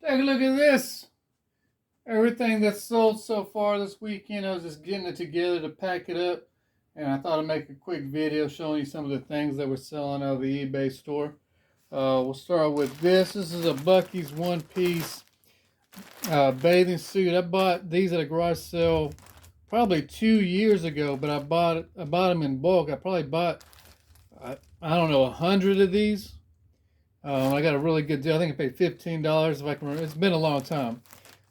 Take a look at this. Everything that's sold so far this weekend, I was just getting it together to pack it up. And I thought I'd make a quick video showing you some of the things that we're selling out of the eBay store. We'll start with this. This is a Buc-ee's one-piece bathing suit. I bought these at a garage sale probably 2 years ago, but I bought them in bulk. I probably bought, I don't know, 100 of these. I got a really good deal. I think I paid $15 if I can remember. It's been a long time.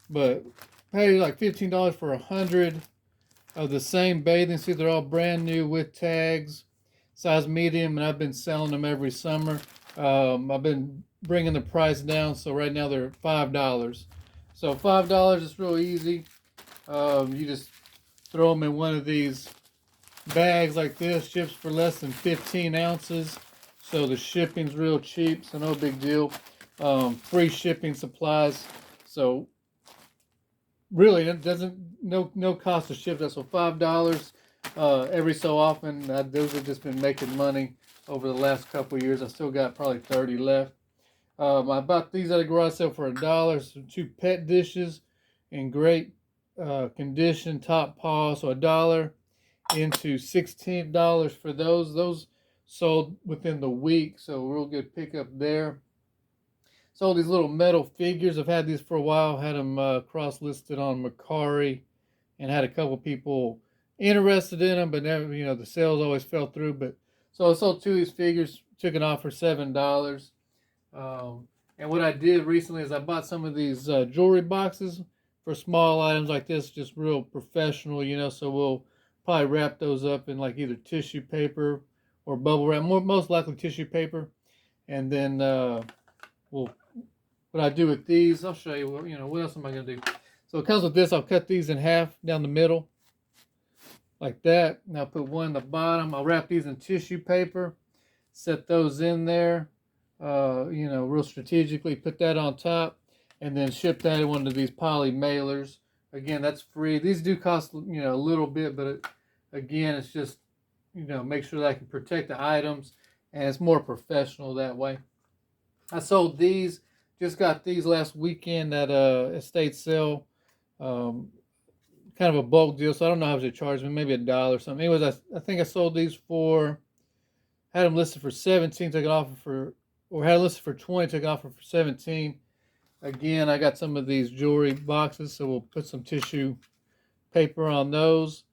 But paid like $15 for 100 of the same bathing suit. They're all brand new with tags, size medium, and I've been selling them every summer. I've been bringing the price down, so right now they're $5. So $5 is real easy. You just throw them in one of these bags like this. Ships for less than 15 ounces. So the shipping's real cheap, so no big deal. Free shipping supplies. So really, it doesn't no cost to ship that. So $5 every so often. Those have just been making money over the last couple of years. I still got probably 30 left. I bought these at a garage sale for $1. Some 2 pet dishes in great condition, top paw. So $1 into $16 for those. Those sold within the week, so real good pickup there. Sold these little metal figures. I've had these for a while. Had them cross-listed on Mercari, and had a couple people interested in them, but never, the sales always fell through. But so I sold 2 of these figures. Took an offer $7. And what I did recently is I bought some of these jewelry boxes for small items like this, just real professional, So we'll probably wrap those up in like either tissue paper or bubble wrap, most likely tissue paper. And then what I do with these, I'll show you. What else am I gonna do? So it comes with this. I'll cut these in half down the middle, like that. And I'll put one in the bottom. I'll wrap these in tissue paper, set those in there, real strategically. Put that on top, and then ship that in one of these poly mailers. Again, that's free. These do cost a little bit, but again, it's just make sure that I can protect the items, and it's more professional that way. I sold these, just got these last weekend at a estate sale, kind of a bulk deal, so I don't know how much they charged me, maybe $1 or something. Anyways, I think I sold these had them listed for 17, took an offer had it listed for 20, took an offer for 17. Again, I got some of these jewelry boxes, so we'll put some tissue paper on those.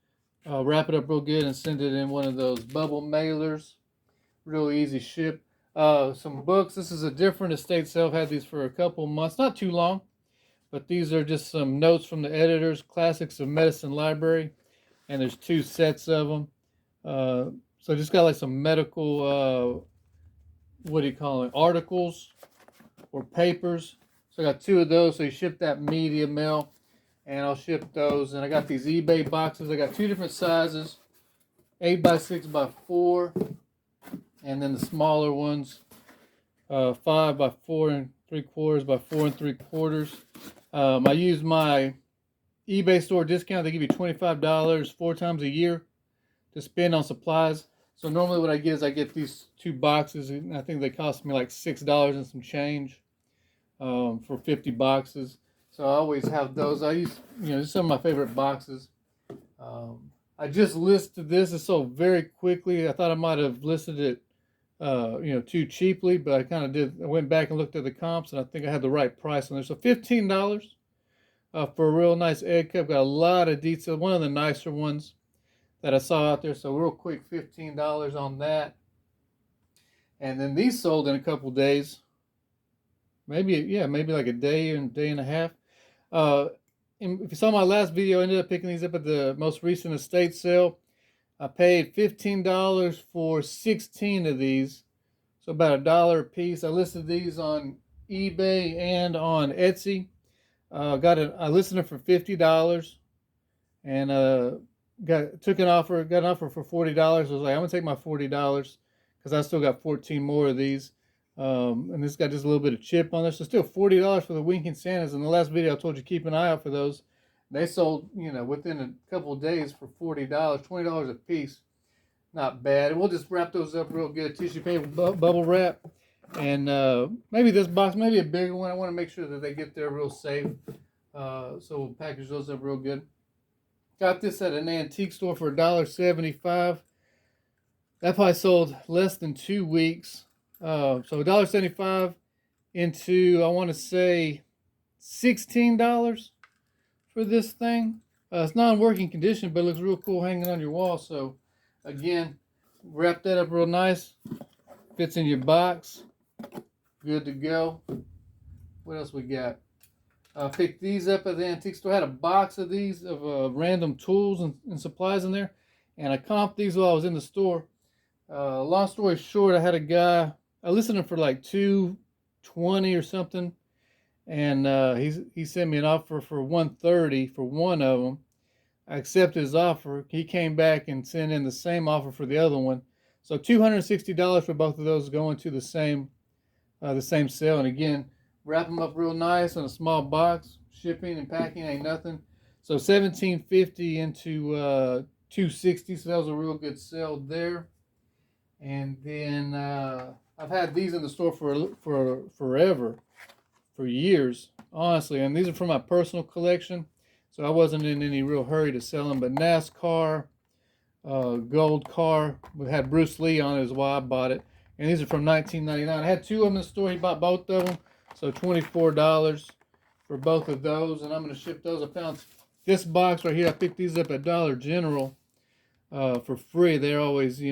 Wrap it up real good and send it in one of those bubble mailers. Real easy ship. Some books. This is a different estate sale. I've had these for a couple months. Not too long. But these are just some notes from the editors. Classics of Medicine Library. And there's 2 sets of them. So just got like some medical, articles or papers. So I got 2 of those. So you ship that media mail. And I'll ship those. And I got these eBay boxes. I got 2 different sizes, 8x6 by 4, and then the smaller ones, 5 by 4 3/4 by 4 3/4. I use my eBay store discount. They give you $25 4 times a year to spend on supplies. So normally what I get is I get these 2 boxes, and I think they cost me like $6 and some change for 50 boxes. So I always have those. I use, some of my favorite boxes. I just listed this. It sold very quickly. I thought I might have listed it, too cheaply, but I kind of did. I went back and looked at the comps, and I think I had the right price on there. So $15 for a real nice egg cup. Got a lot of detail. One of the nicer ones that I saw out there. So real quick, $15 on that. And then these sold in a couple days. Maybe like a day and a half. If you saw my last video, I ended up picking these up at the most recent estate sale. I paid $15 for 16 of these, so about $1 a piece. I listed these on eBay and on Etsy. I listed them for $50, and got an offer for $40. I was like, I'm gonna take my $40 because I still got 14 more of these. And this got just a little bit of chip on there. So still $40 for the Winking Santas. In the last video, I told you keep an eye out for those. They sold, within a couple of days for $40, $20 a piece. Not bad. And we'll just wrap those up real good. Tissue paper, bubble wrap. And maybe this box, maybe a bigger one. I want to make sure that they get there real safe. So we'll package those up real good. Got this at an antique store for $1.75. That probably sold less than 2 weeks. So $1.75 into, I want to say, $16 for this thing. It's not in working condition, but it looks real cool hanging on your wall. So again, wrap that up real nice. Fits in your box. Good to go. What else we got? Picked these up at the antique store. I had a box of these of random tools and supplies in there, and I comped these while I was in the store. Long story short, I had a guy. I listed him for like $220 or something, and he sent me an offer for $130 for one of them. I accepted his offer. He came back and sent in the same offer for the other one. So $260 for both of those going to the same sale. And again, wrap them up real nice in a small box. Shipping and packing ain't nothing. So $17.50 into $260. So that was a real good sale there. And then I've had these in the store for forever, for years, honestly. And these are from my personal collection. So I wasn't in any real hurry to sell them. But NASCAR, gold car, had Bruce Lee on it is why I bought it. And these are from 1999. I had two of them in the store. He bought both of them. So $24 for both of those. And I'm going to ship those. I found this box right here. I picked these up at Dollar General for free. They always,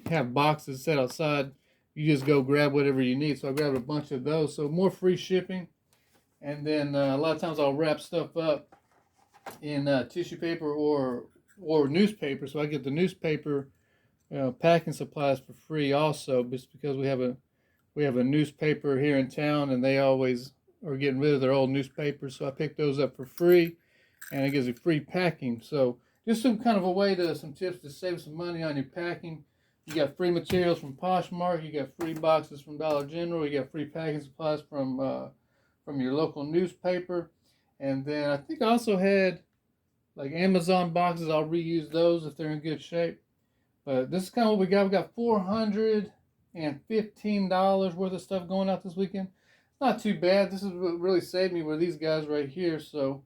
have boxes set outside. You just go grab whatever you need. So I grabbed a bunch of those. So more free shipping. And then a lot of times I'll wrap stuff up in tissue paper or newspaper. So I get the newspaper packing supplies for free also, just because we have a newspaper here in town, and they always are getting rid of their old newspapers. So I picked those up for free, and it gives you free packing. So just some tips to save some money on your packing. You got free materials from Poshmark. You got free boxes from Dollar General. You got free packing supplies from your local newspaper. And then I think I also had like Amazon boxes. I'll reuse those if they're in good shape. But this is kind of what we got. We got $415 worth of stuff going out this weekend. Not too bad. This is what really saved me were these guys right here. So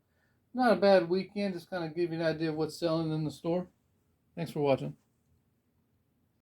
not a bad weekend. Just kind of give you an idea of what's selling in the store. Thanks for watching.